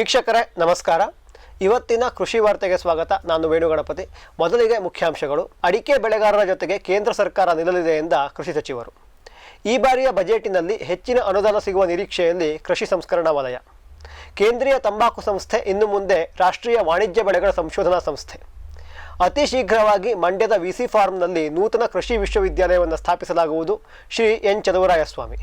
ವೀಕ್ಷಕರೇ ನಮಸ್ಕಾರ. ಇವತ್ತಿನ ಕೃಷಿ ವಾರ್ತೆಗೆ ಸ್ವಾಗತ. ನಾನು ವೇಣುಗಣಪತಿ. ಮೊದಲಿಗೆ ಮುಖ್ಯಾಂಶಗಳು. ಅಡಿಕೆ ಬೆಳೆಗಾರರ ಜೊತೆಗೆ ಕೇಂದ್ರ ಸರ್ಕಾರ ನಿಲ್ಲಲಿದೆ ಎಂದ ಕೃಷಿ ಸಚಿವರು. ಈ ಬಾರಿಯ ಬಜೆಟಿನಲ್ಲಿ ಹೆಚ್ಚಿನ ಅನುದಾನ ಸಿಗುವ ನಿರೀಕ್ಷೆಯಲ್ಲಿ ಕೃಷಿ ಸಂಸ್ಕರಣಾ ವಲಯ. ಕೇಂದ್ರೀಯ ತಂಬಾಕು ಸಂಸ್ಥೆ ಇನ್ನು ಮುಂದೆ ರಾಷ್ಟ್ರೀಯ ವಾಣಿಜ್ಯ ಬೆಳೆಗಳ ಸಂಶೋಧನಾ ಸಂಸ್ಥೆ. ಅತಿ ಶೀಘ್ರವಾಗಿ ಮಂಡ್ಯದ ವಿಸಿ ಫಾರ್ಮ್ನಲ್ಲಿ ನೂತನ ಕೃಷಿ ವಿಶ್ವವಿದ್ಯಾಲಯವನ್ನು ಸ್ಥಾಪಿಸಲಾಗುವುದು. Shri N Chaluvarayaswamy.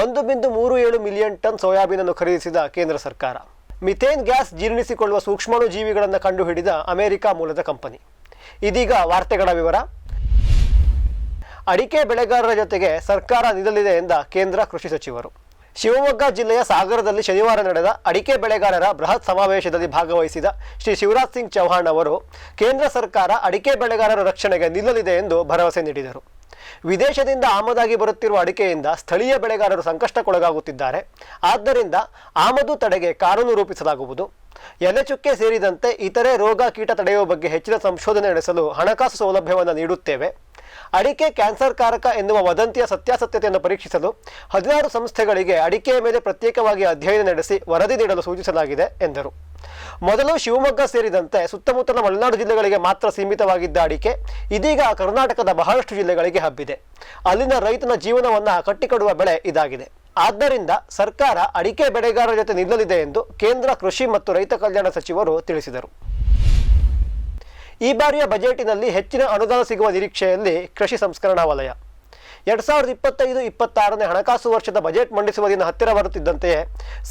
1.37 million ton ಸೋಯಾಬೀನನ್ನು ಖರೀದಿಸಿದ ಕೇಂದ್ರ ಸರ್ಕಾರ. ಮಿಥೇನ್ ಗ್ಯಾಸ್ ಜೀರ್ಣಿಸಿಕೊಳ್ಳುವ ಸೂಕ್ಷ್ಮಾಣು ಜೀವಿಗಳನ್ನು ಕಂಡುಹಿಡಿದ ಅಮೆರಿಕ ಮೂಲದ ಕಂಪನಿ. ಇದೀಗ ವಾರ್ತೆಗಳ ವಿವರ. ಅಡಿಕೆ ಬೆಳೆಗಾರರ ಜೊತೆಗೆ ಸರ್ಕಾರ ನಿಲ್ಲಲಿದೆ ಎಂದ ಕೇಂದ್ರ ಕೃಷಿ ಸಚಿವರು. ಶಿವಮೊಗ್ಗ ಜಿಲ್ಲೆಯ ಸಾಗರದಲ್ಲಿ ಶನಿವಾರ ನಡೆದ ಅಡಿಕೆ ಬೆಳೆಗಾರರ ಬೃಹತ್ ಸಮಾವೇಶದಲ್ಲಿ ಭಾಗವಹಿಸಿದ ಶ್ರೀ ಶಿವರಾಜ್ ಸಿಂಗ್ ಚೌಹಾಣ್ ಅವರು ಕೇಂದ್ರ ಸರ್ಕಾರ ಅಡಿಕೆ ಬೆಳೆಗಾರರ ರಕ್ಷಣೆಗೆ ನಿಲ್ಲಲಿದೆ ಎಂದು ಭರವಸೆ ನೀಡಿದರು. ವಿದೇಶದಿಂದ ಆಮದಾಗಿ ಬರುತ್ತಿರುವ ಅಡಿಕೆಯಿಂದ ಸ್ಥಳೀಯ ಬೆಳೆಗಾರರು ಸಂಕಷ್ಟಕ್ಕೊಳಗಾಗುತ್ತಿದ್ದಾರೆ. ಆದ್ದರಿಂದ ಆಮದು ತಡೆಗೆ ಕಾನೂನು ರೂಪಿಸಲಾಗುವುದು. ಎಲೆಚುಕ್ಕೆ ಸೇರಿದಂತೆ ಇತರೆ ರೋಗ ಕೀಟ ತಡೆಯುವ ಬಗ್ಗೆ ಹೆಚ್ಚಿನ ಸಂಶೋಧನೆ ನಡೆಸಲು ಹಣಕಾಸು ಸೌಲಭ್ಯವನ್ನು ನೀಡುತ್ತೇವೆ. ಅಡಿಕೆ ಕ್ಯಾನ್ಸರ್ ಕಾರಕ ಎನ್ನುವ ವದಂತಿಯ ಸತ್ಯಾಸತ್ಯತೆಯನ್ನು ಪರೀಕ್ಷಿಸಲು 16 ಸಂಸ್ಥೆಗಳಿಗೆ ಅಡಿಕೆಯ ಮೇಲೆ ಪ್ರತ್ಯೇಕವಾಗಿ ಅಧ್ಯಯನ ನಡೆಸಿ ವರದಿ ನೀಡಲು ಸೂಚಿಸಲಾಗಿದೆ ಎಂದರು. ಮೊದಲು ಶಿವಮೊಗ್ಗ ಸೇರಿದಂತೆ ಸುತ್ತಮುತ್ತಲ ಮಲೆನಾಡು ಜಿಲ್ಲೆಗಳಿಗೆ ಮಾತ್ರ ಸೀಮಿತವಾಗಿದ್ದ ಅಡಿಕೆ ಇದೀಗ ಕರ್ನಾಟಕದ ಬಹಳಷ್ಟು ಜಿಲ್ಲೆಗಳಿಗೆ ಹಬ್ಬಿದೆ. ಅಲ್ಲಿನ ರೈತನ ಜೀವನವನ್ನು ಕಟ್ಟಿಕೊಡುವ ಬೆಳೆ ಇದಾಗಿದೆ. ಆದ್ದರಿಂದ ಸರ್ಕಾರ ಅಡಿಕೆ ಬೆಳೆಗಾರರ ಜೊತೆ ನಿಲ್ಲಲಿದೆ ಎಂದು ಕೇಂದ್ರ ಕೃಷಿ ಮತ್ತು ರೈತ ಕಲ್ಯಾಣ ಸಚಿವರು ತಿಳಿಸಿದರು. ಈ ಬಾರಿಯ ಬಜೆಟಿನಲ್ಲಿ ಹೆಚ್ಚಿನ ಅನುದಾನ ಸಿಗುವ ನಿರೀಕ್ಷೆಯಲ್ಲಿ ಕೃಷಿ ಸಂಸ್ಕರಣಾ ವಲಯ. 2025-26ನೇ ಹಣಕಾಸು ವರ್ಷದ ಬಜೆಟ್ ಮಂಡಿಸುವ ದಿನ ಹತ್ತಿರ ಬರುತ್ತಿದ್ದಂತೆಯೇ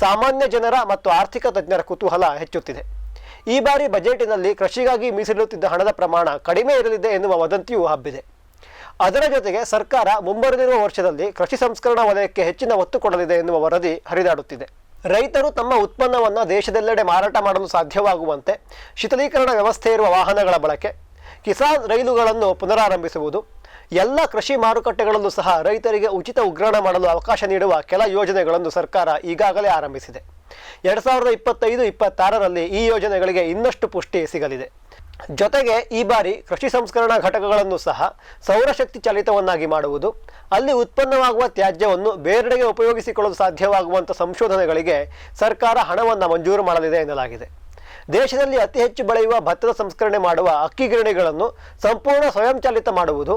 ಸಾಮಾನ್ಯ ಜನರ ಮತ್ತು ಆರ್ಥಿಕ ತಜ್ಞರ ಕುತೂಹಲ ಹೆಚ್ಚುತ್ತಿದೆ. ಈ ಬಾರಿ ಬಜೆಟಿನಲ್ಲಿ ಕೃಷಿಗಾಗಿ ಮೀಸಲಿಡುತ್ತಿದ್ದ ಹಣದ ಪ್ರಮಾಣ ಕಡಿಮೆ ಇರಲಿದೆ ಎನ್ನುವ ವದಂತಿಯೂ ಹಬ್ಬಿದೆ. ಅದರ ಜೊತೆಗೆ ಸರ್ಕಾರ ಮುಂಬರಲಿರುವ ವರ್ಷದಲ್ಲಿ ಕೃಷಿ ಸಂಸ್ಕರಣಾ ವಲಯಕ್ಕೆ ಹೆಚ್ಚಿನ ಒತ್ತು ಕೊಡಲಿದೆ ಎನ್ನುವ ವರದಿ ಹರಿದಾಡುತ್ತಿದೆ. ರೈತರು ತಮ್ಮ ಉತ್ಪನ್ನವನ್ನು ದೇಶದೆಲ್ಲೆಡೆ ಮಾರಾಟ ಮಾಡಲು ಸಾಧ್ಯವಾಗುವಂತೆ ಶೀತಲೀಕರಣ ವ್ಯವಸ್ಥೆ ಇರುವ ವಾಹನಗಳ ಬಳಕೆ, ಕಿಸಾನ್ ರೈಲುಗಳನ್ನು ಪುನರಾರಂಭಿಸುವುದು, ಎಲ್ಲ ಕೃಷಿ ಮಾರುಕಟ್ಟೆಗಳಲ್ಲೂ ಸಹ ರೈತರಿಗೆ ಉಚಿತ ಉಗ್ರಾಣ ಮಾಡಲು ಅವಕಾಶ ನೀಡುವ ಕೆಲ ಯೋಜನೆಗಳನ್ನು ಸರ್ಕಾರ ಈಗಾಗಲೇ ಆರಂಭಿಸಿದೆ. 2025-26ರಲ್ಲಿ ಈ ಯೋಜನೆಗಳಿಗೆ ಇನ್ನಷ್ಟು ಪುಷ್ಟಿ ಸಿಗಲಿದೆ. ಜೊತೆಗೆ ಈ ಬಾರಿ ಕೃಷಿ ಸಂಸ್ಕರಣಾ ಘಟಕಗಳನ್ನು ಸಹ ಸೌರಶಕ್ತಿ ಚಾಲಿತವನ್ನಾಗಿ ಮಾಡುವುದು, ಅಲ್ಲಿ ಉತ್ಪನ್ನವಾಗುವ ತ್ಯಾಜ್ಯವನ್ನು ಬೇರೆಡೆಗೆ ಉಪಯೋಗಿಸಿಕೊಳ್ಳಲು ಸಾಧ್ಯವಾಗುವಂಥ ಸಂಶೋಧನೆಗಳಿಗೆ ಸರ್ಕಾರ ಹಣವನ್ನು ಮಂಜೂರು ಮಾಡಲಿದೆ ಎನ್ನಲಾಗಿದೆ. ದೇಶದಲ್ಲಿ ಅತಿ ಹೆಚ್ಚು ಬೆಳೆಯುವ ಭತ್ತದ ಸಂಸ್ಕರಣೆ ಮಾಡುವ ಅಕ್ಕಿ ಗಿರಣಿಗಳನ್ನು ಸಂಪೂರ್ಣ ಸ್ವಯಂಚಾಲಿತ ಮಾಡುವುದು,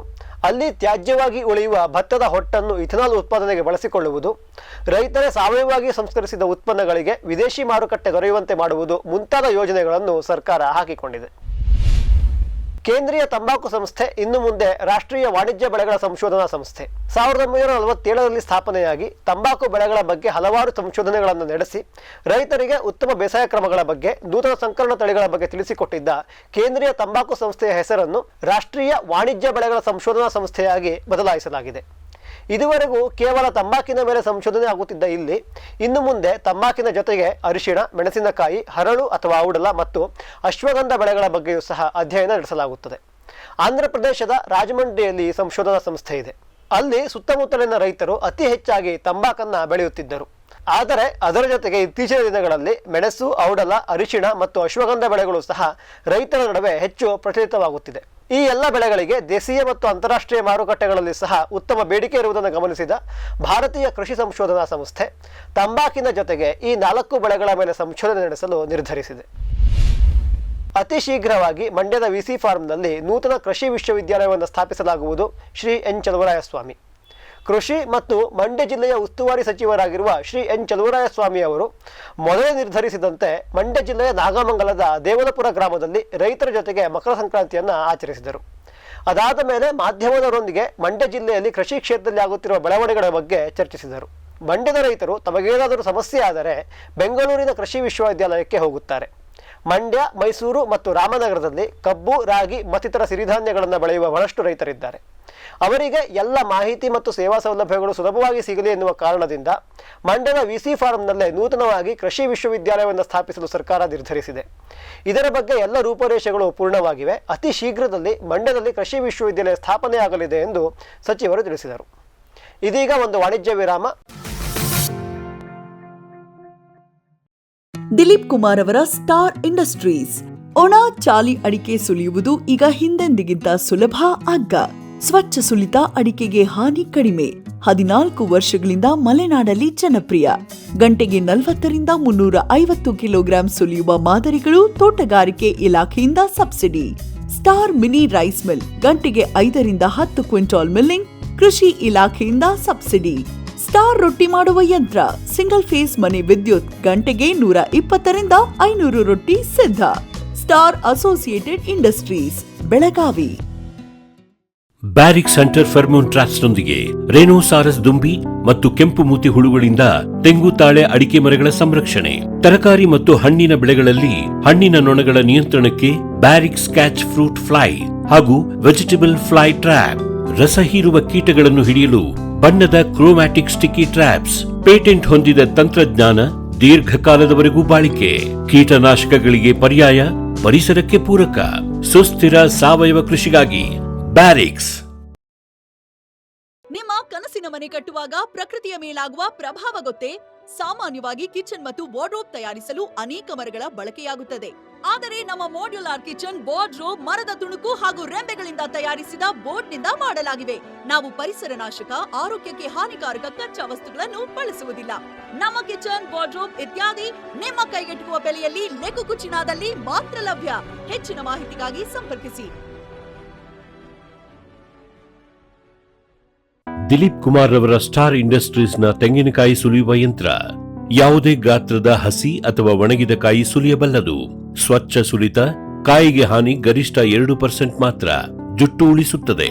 ಅಲ್ಲಿ ತ್ಯಾಜ್ಯವಾಗಿ ಉಳಿಯುವ ಭತ್ತದ ಹೊಟ್ಟನ್ನು ಇಥನಾಲ್ ಉತ್ಪಾದನೆಗೆ ಬಳಸಿಕೊಳ್ಳುವುದು, ರೈತರೇ ಸಾವಯವವಾಗಿ ಸಂಸ್ಕರಿಸಿದ ಉತ್ಪನ್ನಗಳಿಗೆ ವಿದೇಶಿ ಮಾರುಕಟ್ಟೆ ದೊರೆಯುವಂತೆ ಮಾಡುವುದು ಮುಂತಾದ ಯೋಜನೆಗಳನ್ನು ಸರ್ಕಾರ ಹಾಕಿಕೊಂಡಿದೆ. ಕೇಂದ್ರೀಯ ತಂಬಾಕು ಸಂಸ್ಥೆ ಇನ್ನು ಮುಂದೆ ರಾಷ್ಟ್ರೀಯ ವಾಣಿಜ್ಯ ಬೆಳೆಗಳ ಸಂಶೋಧನಾ ಸಂಸ್ಥೆ. 1947ರಲ್ಲಿ ಸ್ಥಾಪನೆಯಾಗಿ ತಂಬಾಕು ಬೆಳೆಗಳ ಬಗ್ಗೆ ಹಲವಾರು ಸಂಶೋಧನೆಗಳನ್ನು ನಡೆಸಿ ರೈತರಿಗೆ ಉತ್ತಮ ಬೇಸಾಯ ಕ್ರಮಗಳ ಬಗ್ಗೆ, ನೂತನ ಸಂಕರಣ ತಳಿಗಳ ಬಗ್ಗೆ ತಿಳಿಸಿಕೊಟ್ಟಿದ್ದ ಕೇಂದ್ರೀಯ ತಂಬಾಕು ಸಂಸ್ಥೆಯ ಹೆಸರನ್ನು ರಾಷ್ಟ್ರೀಯ ವಾಣಿಜ್ಯ ಬೆಳೆಗಳ ಸಂಶೋಧನಾ ಸಂಸ್ಥೆಯಾಗಿ ಬದಲಾಯಿಸಲಾಗಿದೆ. ಇದುವರೆಗೂ ಕೇವಲ ತಂಬಾಕಿನ ಮೇಲೆ ಸಂಶೋಧನೆ ಆಗುತ್ತಿದ್ದ ಇಲ್ಲಿ ಇನ್ನು ಮುಂದೆ ತಂಬಾಕಿನ ಜೊತೆಗೆ ಅರಿಶಿಣ, ಮೆಣಸಿನಕಾಯಿ, ಹರಳು ಅಥವಾ ಔಡಲ ಮತ್ತು ಅಶ್ವಗಂಧ ಬೆಳೆಗಳ ಬಗ್ಗೆಯೂ ಸಹ ಅಧ್ಯಯನ ನಡೆಸಲಾಗುತ್ತದೆ. ಆಂಧ್ರ ಪ್ರದೇಶದ ರಾಜಮಂಡ್ರಿಯಲ್ಲಿ ಈ ಸಂಶೋಧನಾ ಸಂಸ್ಥೆ ಇದೆ. ಅಲ್ಲಿ ಸುತ್ತಮುತ್ತಲಿನ ರೈತರು ಅತಿ ಹೆಚ್ಚಾಗಿ ತಂಬಾಕನ್ನು ಬೆಳೆಯುತ್ತಿದ್ದರು. ಆದರೆ ಅದರ ಜೊತೆಗೆ ಇತ್ತೀಚಿನ ದಿನಗಳಲ್ಲಿ ಮೆಣಸು, ಔಡಲ, ಅರಿಶಿಣ ಮತ್ತು ಅಶ್ವಗಂಧ ಬೆಳೆಗಳು ಸಹ ರೈತರ ನಡುವೆ ಹೆಚ್ಚು ಪ್ರಚಲಿತವಾಗುತ್ತಿದೆ. ಈ ಎಲ್ಲ ಬೆಳೆಗಳಿಗೆ ದೇಶೀಯ ಮತ್ತು ಅಂತಾರಾಷ್ಟ್ರೀಯ ಮಾರುಕಟ್ಟೆಗಳಲ್ಲಿ ಸಹ ಉತ್ತಮ ಬೇಡಿಕೆ ಇರುವುದನ್ನು ಗಮನಿಸಿದ ಭಾರತೀಯ ಕೃಷಿ ಸಂಶೋಧನಾ ಸಂಸ್ಥೆ ತಂಬಾಕಿನ ಜೊತೆಗೆ ಈ 4 ಬೆಳೆಗಳ ಮೇಲೆ ಸಂಶೋಧನೆ ನಡೆಸಲು ನಿರ್ಧರಿಸಿದೆ. ಅತಿ ಶೀಘ್ರವಾಗಿ ಮಂಡ್ಯದ ವಿಸಿ ಫಾರ್ಮ್ನಲ್ಲಿ ನೂತನ ಕೃಷಿ ವಿಶ್ವವಿದ್ಯಾಲಯವನ್ನು ಸ್ಥಾಪಿಸಲಾಗುವುದು. ಶ್ರೀ ಎನ್ ಚಲುವರಾಯಸ್ವಾಮಿ. ಕೃಷಿ ಮತ್ತು ಮಂಡ್ಯ ಜಿಲ್ಲೆಯ ಉಸ್ತುವಾರಿ ಸಚಿವರಾಗಿರುವ ಶ್ರೀ ಎನ್ ಚಲುವರಾಯಸ್ವಾಮಿ ಅವರು ಮೊದಲೇ ನಿರ್ಧರಿಸಿದಂತೆ ಮಂಡ್ಯ ಜಿಲ್ಲೆಯ ನಾಗಮಂಗಲದ ದೇವಲಪುರ ಗ್ರಾಮದಲ್ಲಿ ರೈತರ ಜೊತೆಗೆ ಮಕರ ಸಂಕ್ರಾಂತಿಯನ್ನು ಆಚರಿಸಿದರು. ಅದಾದ ಮೇಲೆ ಮಾಧ್ಯಮದವರೊಂದಿಗೆ ಮಂಡ್ಯ ಜಿಲ್ಲೆಯಲ್ಲಿ ಕೃಷಿ ಕ್ಷೇತ್ರದಲ್ಲಿ ಆಗುತ್ತಿರುವ ಬೆಳವಣಿಗೆಗಳ ಬಗ್ಗೆ ಚರ್ಚಿಸಿದರು. ಮಂಡ್ಯದ ರೈತರು ತಮಗೇನಾದರೂ ಸಮಸ್ಯೆ ಆದರೆ ಬೆಂಗಳೂರಿನ ಕೃಷಿ ವಿಶ್ವವಿದ್ಯಾಲಯಕ್ಕೆ ಹೋಗುತ್ತಾರೆ. ಮಂಡ್ಯ, ಮೈಸೂರು ಮತ್ತು ರಾಮನಗರದಲ್ಲಿ ಕಬ್ಬು, ರಾಗಿ ಮತ್ತಿತರ ಸಿರಿಧಾನ್ಯಗಳನ್ನು ಬೆಳೆಯುವ ಬಹಳಷ್ಟು ರೈತರಿದ್ದಾರೆ. ಅವರಿಗೆ ಎಲ್ಲ ಮಾಹಿತಿ ಮತ್ತು ಸೇವಾ ಸೌಲಭ್ಯಗಳು ಸುಲಭವಾಗಿ ಸಿಗಲಿ ಎನ್ನುವ ಕಾರಣದಿಂದ ಮಂಡ್ಯದ ವಿಸಿ ಫಾರ್ಮ್ನಲ್ಲೇ ನೂತನವಾಗಿ ಕೃಷಿ ವಿಶ್ವವಿದ್ಯಾಲಯವನ್ನು ಸ್ಥಾಪಿಸಲು ಸರ್ಕಾರ ನಿರ್ಧರಿಸಿದೆ. ಇದರ ಬಗ್ಗೆ ಎಲ್ಲ ರೂಪುರೇಷೆಗಳು ಪೂರ್ಣವಾಗಿವೆ. ಅತಿ ಶೀಘ್ರದಲ್ಲಿ ಮಂಡ್ಯದಲ್ಲಿ ಕೃಷಿ ವಿಶ್ವವಿದ್ಯಾಲಯ ಸ್ಥಾಪನೆಯಾಗಲಿದೆ ಎಂದು ಸಚಿವರು ತಿಳಿಸಿದರು. ಇದೀಗ ಒಂದು ವಾಣಿಜ್ಯ ವಿರಾಮ. ದಿಲೀಪ್ ಕುಮಾರ್ ಅವರ ಸ್ಟಾರ್ ಇಂಡಸ್ಟ್ರೀಸ್. ಒಣ ಚಾಲಿ ಅಡಿಕೆ ಸುಲಿಯುವುದು ಈಗ ಹಿಂದೆಂದಿಗಿಂತ ಸುಲಭ, ಅಗ್ಗ. ಸ್ವಚ್ಛ ಸುಲಿತ ಅಡಿಕೆಗೆ ಹಾನಿ ಕಡಿಮೆ. 14 ವರ್ಷಗಳಿಂದ ಮಲೆನಾಡಲ್ಲಿ ಜನಪ್ರಿಯ. ಗಂಟೆಗೆ 40ರಿಂದ 350 ಕಿಲೋಗ್ರಾಂ ಸುಲಿಯುವ ಮಾದರಿಗಳು ತೋಟಗಾರಿಕೆ ಇಲಾಖೆಯಿಂದ subsidy. Star mini rice mill ಗಂಟೆಗೆ 5ರಿಂದ 10 ಕ್ವಿಂಟಾಲ್ ಮಿಲ್ಲಿಂಗ್ ಕೃಷಿ ಇಲಾಖೆಯಿಂದ ಸಬ್ಸಿಡಿ. ಸ್ಟಾರ್ ರೊಟ್ಟಿ ಮಾಡುವ ಯಂತ್ರ ಸಿಂಗಲ್ ಫೇಸ್ ಮನೆ ವಿದ್ಯುತ್ ಗಂಟೆಗೆ 120ರಿಂದ 500 ರೊಟ್ಟಿ ಸಿದ್ಧ. Star Associated Industries Belagavi. ಬ್ಯಾರಿಕ್ ಸೆಂಟರ್ ಫೆರ್ಮೋನ್ ಟ್ರಾಪ್ಸ್ನೊಂದಿಗೆ ರೇನೋಸಾರಸ್ ದುಂಬಿ ಮತ್ತು ಕೆಂಪು ಮೂತಿ ಹುಳುಗಳಿಂದ ತೆಂಗು, ತಾಳೆ, ಅಡಿಕೆ ಮರಗಳ ಸಂರಕ್ಷಣೆ. ತರಕಾರಿ ಮತ್ತು ಹಣ್ಣಿನ ಬೆಳೆಗಳಲ್ಲಿ ಹಣ್ಣಿನ ನೊಣಗಳ ನಿಯಂತ್ರಣಕ್ಕೆ ಬ್ಯಾರಿಕ್ ಸ್ಕ್ಯಾಚ್ ಫ್ರೂಟ್ ಫ್ಲೈ ಹಾಗೂ ವೆಜಿಟೇಬಲ್ ಫ್ಲೈ ಟ್ರ್ಯಾಪ್. ರಸ ಹೀರುವ ಕೀಟಗಳನ್ನು ಹಿಡಿಯಲು ಬಣ್ಣದ ಕ್ರೋಮ್ಯಾಟಿಕ್ ಸ್ಟಿಕ್ಕಿ ಟ್ರ್ಯಾಪ್ಸ್. ಪೇಟೆಂಟ್ ಹೊಂದಿದ ತಂತ್ರಜ್ಞಾನ, ದೀರ್ಘಕಾಲದವರೆಗೂ ಬಾಳಿಕೆ. ಕೀಟನಾಶಕಗಳಿಗೆ ಪರ್ಯಾಯ, ಪರಿಸರಕ್ಕೆ ಪೂರಕ. ಸುಸ್ಥಿರ ಸಾವಯವ ಕೃಷಿಗಾಗಿ ಬ್ಯಾರಿಕ್ಸ್. ನಿಮ್ಮ ಕನಸಿನ ಮನೆ ಕಟ್ಟುವಾಗ ಪ್ರಕೃತಿಯ ಮೇಲಾಗುವ ಪ್ರಭಾವ ಗೊತ್ತೇ? ಸಾಮಾನ್ಯವಾಗಿ ಕಿಚನ್ ಮತ್ತು ವಾರ್ಡ್ರೋಬ್ ತಯಾರಿಸಲು ಅನೇಕ ಮರಗಳ ಬಳಕೆಯಾಗುತ್ತದೆ. ಆದರೆ ನಮ್ಮ ಮಾಡ್ಯುಲಾರ್ ಕಿಚನ್ ವಾರ್ಡ್ರೋಬ್ ಮರದ ತುಣುಕು ಹಾಗೂ ರೆಂಬೆಗಳಿಂದ ತಯಾರಿಸಿದ ಬೋರ್ಡ್ನಿಂದ ಮಾಡಲಾಗಿವೆ. ನಾವು ಪರಿಸರ ನಾಶಕ, ಆರೋಗ್ಯಕ್ಕೆ ಹಾನಿಕಾರಕ ಕಚ್ಚಾ ವಸ್ತುಗಳನ್ನು ಬಳಸುವುದಿಲ್ಲ. ನಮ್ಮ ಕಿಚನ್, ವಾರ್ಡ್ರೋಬ್ ಇತ್ಯಾದಿ ನಿಮ್ಮ ಕೈಗೆಟುಕುವ ಬೆಲೆಯಲ್ಲಿ ಲೆಗುಕು ಚಿನಾದಲ್ಲಿ ಮಾತ್ರ ಲಭ್ಯ. ಹೆಚ್ಚಿನ ಮಾಹಿತಿಗಾಗಿ ಸಂಪರ್ಕಿಸಿ. ದಿಲೀಪ್ ಕುಮಾರ್ ರವರ ಸ್ಟಾರ್ ಇಂಡಸ್ಟ್ರೀಸ್ನ ತೆಂಗಿನಕಾಯಿ ಸುಲಿಯುವ ಯಂತ್ರ. ಯಾವುದೇ ಗಾತ್ರದ ಹಸಿ ಅಥವಾ ಒಣಗಿದ ಕಾಯಿ ಸುಲಿಯಬಲ್ಲದು. ಸ್ವಚ್ಛ ಸುಲಿತ. ಕಾಯಿಗೆ ಹಾನಿ ಗರಿಷ್ಠ 2% ಮಾತ್ರ. ಜುಟ್ಟು ಉಳಿಸುತ್ತದೆ.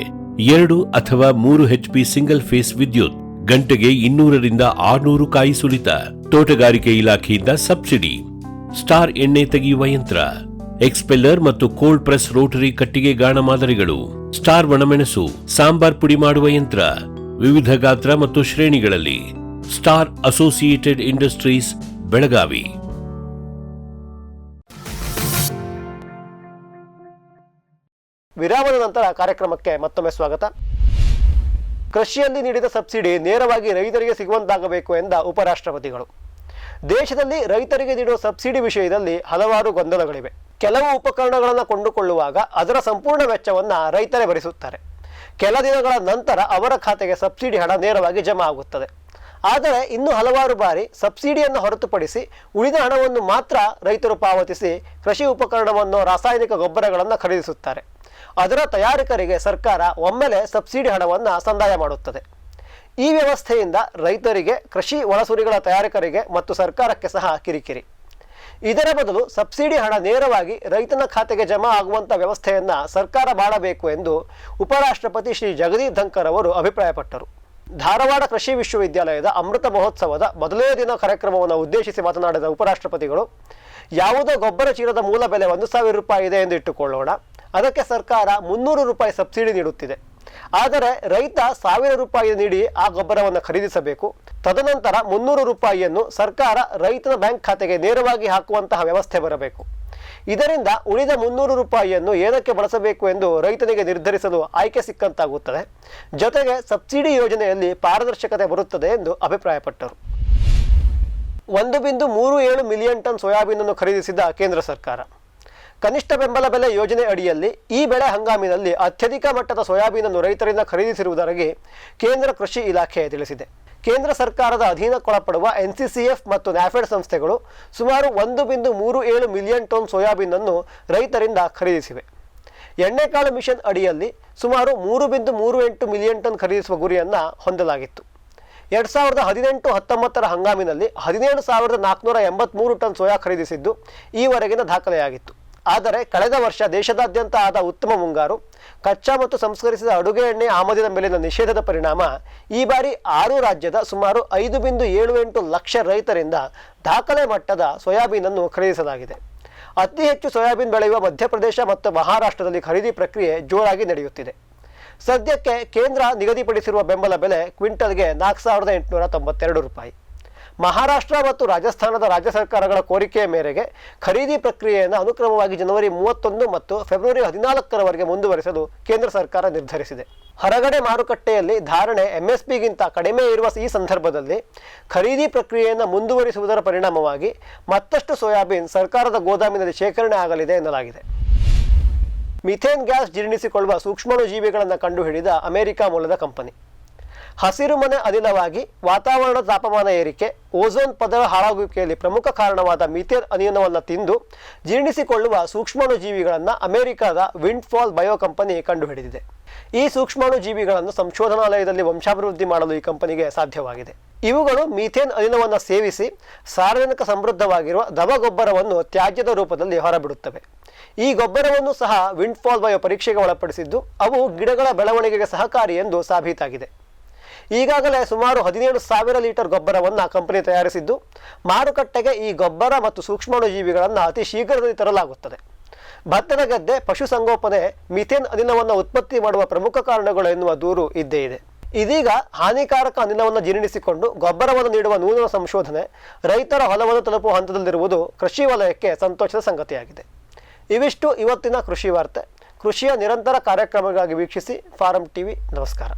2 ಅಥವಾ 3 HP ಸಿಂಗಲ್ ಫೇಸ್ ವಿದ್ಯುತ್. ಗಂಟೆಗೆ 200ರಿಂದ 600 ಕಾಯಿ ಸುಲಿತ. ತೋಟಗಾರಿಕೆ ಇಲಾಖೆಯಿಂದ ಸಬ್ಸಿಡಿ. ಸ್ಟಾರ್ ಎಣ್ಣೆ ತೆಗೆಯುವ ಯಂತ್ರ. ಎಕ್ಸ್ಪೆಲ್ಲರ್ ಮತ್ತು ಕೋಲ್ಡ್ ಪ್ರೆಸ್ ರೋಟರಿ ಕಟ್ಟಿಗೆ ಗಾಣ ಮಾದರಿಗಳು. ಸ್ಟಾರ್ ಒಣಮೆಣಸು, ಸಾಂಬಾರ್ ಪುಡಿ ಮಾಡುವ ಯಂತ್ರ. ವಿವಿಧ ಗಾತ್ರ ಮತ್ತು ಶ್ರೇಣಿಗಳಲ್ಲಿ. Star Associated Industries Belagavi. ವಿರಾಮದ ನಂತರ ಕಾರ್ಯಕ್ರಮಕ್ಕೆ ಮತ್ತೊಮ್ಮೆ ಸ್ವಾಗತ. ಕೃಷಿಯಲ್ಲಿ ನೀಡಿದ ಸಬ್ಸಿಡಿ ನೇರವಾಗಿ ರೈತರಿಗೆ ಸಿಗುವಂತಾಗಬೇಕು ಎಂದ ಉಪರಾಷ್ಟ್ರಪತಿಗಳು. ದೇಶದಲ್ಲಿ ರೈತರಿಗೆ ನೀಡುವ ಸಬ್ಸಿಡಿ ವಿಷಯದಲ್ಲಿ ಹಲವಾರು ಗೊಂದಲಗಳಿವೆ. ಕೆಲವು ಉಪಕರಣಗಳನ್ನು ಕೊಂಡುಕೊಳ್ಳುವಾಗ ಅದರ ಸಂಪೂರ್ಣ ವೆಚ್ಚವನ್ನು ರೈತರೇ ಭರಿಸುತ್ತಾರೆ. ಕೆಲ ದಿನಗಳ ನಂತರ ಅವರ ಖಾತೆಗೆ ಸಬ್ಸಿಡಿ ಹಣ ನೇರವಾಗಿ ಜಮಾ ಆಗುತ್ತದೆ. ಆದರೆ ಇನ್ನು ಹಲವಾರು ಬಾರಿ ಸಬ್ಸಿಡಿಯನ್ನು ಹೊರತುಪಡಿಸಿ ಉಳಿದ ಹಣವನ್ನು ಮಾತ್ರ ರೈತರು ಪಾವತಿಸಿ ಕೃಷಿ ಉಪಕರಣವನ್ನು, ರಾಸಾಯನಿಕ ಗೊಬ್ಬರಗಳನ್ನು ಖರೀದಿಸುತ್ತಾರೆ. ಅದರ ತಯಾರಕರಿಗೆ ಸರ್ಕಾರ ಒಮ್ಮೆಲೆ ಸಬ್ಸಿಡಿ ಹಣವನ್ನು ಸಂದಾಯ ಮಾಡುತ್ತದೆ. ಈ ವ್ಯವಸ್ಥೆಯಿಂದ ರೈತರಿಗೆ, ಕೃಷಿ ಒಳಸುರಿಗಳ ತಯಾರಕರಿಗೆ ಮತ್ತು ಸರ್ಕಾರಕ್ಕೆ ಸಹ ಕಿರಿಕಿರಿ. ಇದರ ಬದಲು ಸಬ್ಸಿಡಿ ಹಣ ನೇರವಾಗಿ ರೈತನ ಖಾತೆಗೆ ಜಮಾ ಆಗುವಂಥ ವ್ಯವಸ್ಥೆಯನ್ನು ಸರ್ಕಾರ ಮಾಡಬೇಕು ಎಂದು ಉಪರಾಷ್ಟ್ರಪತಿ ಶ್ರೀ ಜಗದೀಪ್ ಧನ್ಕರ್ ಅವರು ಅಭಿಪ್ರಾಯಪಟ್ಟರು. ಧಾರವಾಡ ಕೃಷಿ ವಿಶ್ವವಿದ್ಯಾಲಯದ ಅಮೃತ ಮಹೋತ್ಸವದ ಮೊದಲನೇ ದಿನ ಕಾರ್ಯಕ್ರಮವನ್ನು ಉದ್ದೇಶಿಸಿ ಮಾತನಾಡಿದ ಉಪರಾಷ್ಟ್ರಪತಿಗಳು, ಯಾವುದೋ ಗೊಬ್ಬರ ಚೀಲದ ಮೂಲ ಬೆಲೆ 1,000 ರೂಪಾಯಿ ಇದೆ ಎಂದು ಇಟ್ಟುಕೊಳ್ಳೋಣ. ಅದಕ್ಕೆ ಸರ್ಕಾರ 300 ರೂಪಾಯಿ ಸಬ್ಸಿಡಿ ನೀಡುತ್ತಿದೆ. ಆದರೆ ರೈತ 1,000 ರೂಪಾಯಿ ನೀಡಿ ಆ ಗೊಬ್ಬರವನ್ನು ಖರೀದಿಸಬೇಕು. ತದನಂತರ 300 ರೂಪಾಯಿಯನ್ನು ಸರ್ಕಾರ ರೈತನ ಬ್ಯಾಂಕ್ ಖಾತೆಗೆ ನೇರವಾಗಿ ಹಾಕುವಂತಹ ವ್ಯವಸ್ಥೆ ಬರಬೇಕು. ಇದರಿಂದ ಉಳಿದ 300 ರೂಪಾಯಿಯನ್ನು ಏನಕ್ಕೆ ಬಳಸಬೇಕು ಎಂದು ರೈತನಿಗೆ ನಿರ್ಧರಿಸಲು ಆಯ್ಕೆ ಸಿಕ್ಕಂತಾಗುತ್ತದೆ. ಜೊತೆಗೆ ಸಬ್ಸಿಡಿ ಯೋಜನೆಯಲ್ಲಿ ಪಾರದರ್ಶಕತೆ ಬರುತ್ತದೆ ಎಂದು ಅಭಿಪ್ರಾಯಪಟ್ಟರು. 1.37 ಮಿಲಿಯನ್ ಟನ್ ಸೋಯಾಬೀನ್ ಅನ್ನು ಖರೀದಿಸಿದ ಕೇಂದ್ರ ಸರ್ಕಾರ. ಕನಿಷ್ಠ ಬೆಂಬಲ ಬೆಲೆ ಯೋಜನೆ ಅಡಿಯಲ್ಲಿ ಈ ಬೆಳೆ ಹಂಗಾಮಿನಲ್ಲಿ ಅತ್ಯಧಿಕ ಮಟ್ಟದ ಸೋಯಾಬೀನನ್ನು ರೈತರಿಂದ ಖರೀದಿಸಿರುವುದಾಗಿ ಕೇಂದ್ರ ಕೃಷಿ ಇಲಾಖೆ ತಿಳಿಸಿದೆ. ಕೇಂದ್ರ ಸರ್ಕಾರದ ಅಧೀನಕ್ಕೊಳಪಡುವ NCCF ಮತ್ತು ನ್ಯಾಫೆಡ್ ಸಂಸ್ಥೆಗಳು ಸುಮಾರು 1.37 ಮಿಲಿಯನ್ ಟನ್ ಸೋಯಾಬೀನ್ ಅನ್ನು ರೈತರಿಂದ ಖರೀದಿಸಿವೆ. ಎಣ್ಣೆಕಾಳು ಮಿಷನ್ ಅಡಿಯಲ್ಲಿ ಸುಮಾರು 3.38 ಮಿಲಿಯನ್ ಟನ್ ಖರೀದಿಸುವ ಗುರಿಯನ್ನು ಹೊಂದಲಾಗಿತ್ತು. 2018-19 ಹಂಗಾಮಿನಲ್ಲಿ 17,483 ಟನ್ ಸೋಯಾ ಖರೀದಿಸಿದ್ದು ಈವರೆಗಿನ ದಾಖಲೆಯಾಗಿತ್ತು. ಆದರೆ ಕಳೆದ ವರ್ಷ ದೇಶದಾದ್ಯಂತ ಆದ ಉತ್ತಮ ಮುಂಗಾರು, ಕಚ್ಚಾ ಮತ್ತು ಸಂಸ್ಕರಿಸಿದ ಅಡುಗೆ ಎಣ್ಣೆ ಆಮದಿನ ಮೇಲಿನ ನಿಷೇಧದ ಪರಿಣಾಮ ಈ ಬಾರಿ 6 ರಾಜ್ಯದ ಸುಮಾರು 5.78 ಲಕ್ಷ ರೈತರಿಂದ ದಾಖಲೆ ಮಟ್ಟದ ಸೋಯಾಬೀನನ್ನು ಖರೀದಿಸಲಾಗಿದೆ. ಅತಿ ಹೆಚ್ಚು ಸೋಯಾಬೀನ್ ಬೆಳೆಯುವ ಮಧ್ಯಪ್ರದೇಶ ಮತ್ತು ಮಹಾರಾಷ್ಟ್ರದಲ್ಲಿ ಖರೀದಿ ಪ್ರಕ್ರಿಯೆ ಜೋರಾಗಿ ನಡೆಯುತ್ತಿದೆ. ಸದ್ಯಕ್ಕೆ ಕೇಂದ್ರ ನಿಗದಿಪಡಿಸಿರುವ ಬೆಂಬಲ ಬೆಲೆ ಕ್ವಿಂಟಲ್ಗೆ 4,892 ರೂಪಾಯಿ. ಮಹಾರಾಷ್ಟ್ರ ಮತ್ತು ರಾಜಸ್ಥಾನದ ರಾಜ್ಯ ಸರ್ಕಾರಗಳ ಕೋರಿಕೆಯ ಮೇರೆಗೆ ಖರೀದಿ ಪ್ರಕ್ರಿಯೆಯನ್ನು ಅನುಕ್ರಮವಾಗಿ ಜನವರಿ 31 ಮತ್ತು ಫೆಬ್ರವರಿ 14ರವರೆಗೆ ಮುಂದುವರಿಸಲು ಕೇಂದ್ರ ಸರ್ಕಾರ ನಿರ್ಧರಿಸಿದೆ. ಹೊರಗಡೆ ಮಾರುಕಟ್ಟೆಯಲ್ಲಿ ಧಾರಣೆ MSPಗಿಂತ ಕಡಿಮೆ ಇರುವ ಈ ಸಂದರ್ಭದಲ್ಲಿ ಖರೀದಿ ಪ್ರಕ್ರಿಯೆಯನ್ನು ಮುಂದುವರಿಸುವುದರ ಪರಿಣಾಮವಾಗಿ ಮತ್ತಷ್ಟು ಸೋಯಾಬೀನ್ ಸರ್ಕಾರದ ಗೋದಾಮಿನಲ್ಲಿ ಶೇಖರಣೆ ಆಗಲಿದೆ ಎನ್ನಲಾಗಿದೆ. ಮಿಥೇನ್ ಗ್ಯಾಸ್ ಜೀರ್ಣಿಸಿಕೊಳ್ಳುವ ಸೂಕ್ಷ್ಮಾಣುಜೀವಿಗಳನ್ನು ಕಂಡುಹಿಡಿದ ಅಮೆರಿಕ ಮೂಲದ ಕಂಪನಿ. ಹಸಿರುಮನೆ ಅನಿಲವಾಗಿ ವಾತಾವರಣದ ತಾಪಮಾನ ಏರಿಕೆ, ಓಝೋನ್ ಪದರ ಹಾಳಾಗುವಿಕೆಯಲ್ಲಿ ಪ್ರಮುಖ ಕಾರಣವಾದ ಮೀಥೇನ್ ಅನಿಲವನ್ನು ತಿಂದು ಜೀರ್ಣಿಸಿಕೊಳ್ಳುವ ಸೂಕ್ಷ್ಮಾಣು ಜೀವಿಗಳನ್ನು ಅಮೆರಿಕದ ವಿಂಡ್ಫಾಲ್ ಬಯೋ ಕಂಪನಿ ಕಂಡುಹಿಡಿದಿದೆ. ಈ ಸೂಕ್ಷ್ಮಾಣು ಜೀವಿಗಳನ್ನು ಸಂಶೋಧನಾಲಯದಲ್ಲಿ ವಂಶಾಭಿವೃದ್ಧಿ ಮಾಡಲು ಈ ಕಂಪನಿಗೆ ಸಾಧ್ಯವಾಗಿದೆ. ಇವುಗಳು ಮೀಥೇನ್ ಅನಿಲವನ್ನು ಸೇವಿಸಿ ಸಾರ್ವಜನಿಕ ಸಮೃದ್ಧವಾಗಿರುವ ದವಗೊಬ್ಬರವನ್ನು ತ್ಯಾಜ್ಯದ ರೂಪದಲ್ಲಿ ಹೊರಬಿಡುತ್ತವೆ. ಈ ಗೊಬ್ಬರವನ್ನು ಸಹ ವಿಂಡ್ಫಾಲ್ ಬಯೋ ಪರೀಕ್ಷೆಗೆ ಒಳಪಡಿಸಿದ್ದು ಅವು ಗಿಡಗಳ ಬೆಳವಣಿಗೆಗೆ ಸಹಕಾರಿ ಎಂದು ಸಾಬೀತಾಗಿದೆ. ಈಗಾಗಲೇ ಸುಮಾರು 17,000 ಲೀಟರ್ ಗೊಬ್ಬರವನ್ನು ಕಂಪನಿ ತಯಾರಿಸಿದ್ದು ಮಾರುಕಟ್ಟೆಗೆ ಈ ಗೊಬ್ಬರ ಮತ್ತು ಸೂಕ್ಷ್ಮಾಣು ಜೀವಿಗಳನ್ನು ಅತಿ ಶೀಘ್ರದಲ್ಲಿ ತರಲಾಗುತ್ತದೆ. ಭತ್ತದ ಗದ್ದೆ, ಪಶುಸಂಗೋಪನೆ ಮೀಥೇನ್ ಅನಿಲವನ್ನು ಉತ್ಪತ್ತಿ ಮಾಡುವ ಪ್ರಮುಖ ಕಾರಣಗಳು ಎನ್ನುವ ದೂರು ಇದ್ದೇ ಇದೆ. ಇದೀಗ ಹಾನಿಕಾರಕ ಅನಿಲವನ್ನು ಜೀರ್ಣಿಸಿಕೊಂಡು ಗೊಬ್ಬರವನ್ನು ನೀಡುವ ನೂತನ ಸಂಶೋಧನೆ ರೈತರ ಹೊಲವನ್ನು ತಲುಪುವ ಹಂತದಲ್ಲಿರುವುದು ಕೃಷಿ ವಲಯಕ್ಕೆ ಸಂತೋಷದ ಸಂಗತಿಯಾಗಿದೆ. ಇವಿಷ್ಟು ಇವತ್ತಿನ ಕೃಷಿ ವಾರ್ತೆ. ಕೃಷಿಯ ನಿರಂತರ ಕಾರ್ಯಕ್ರಮಗಳಾಗಿ ವೀಕ್ಷಿಸಿ ಫಾರಂ ಟಿವಿ. ನಮಸ್ಕಾರ.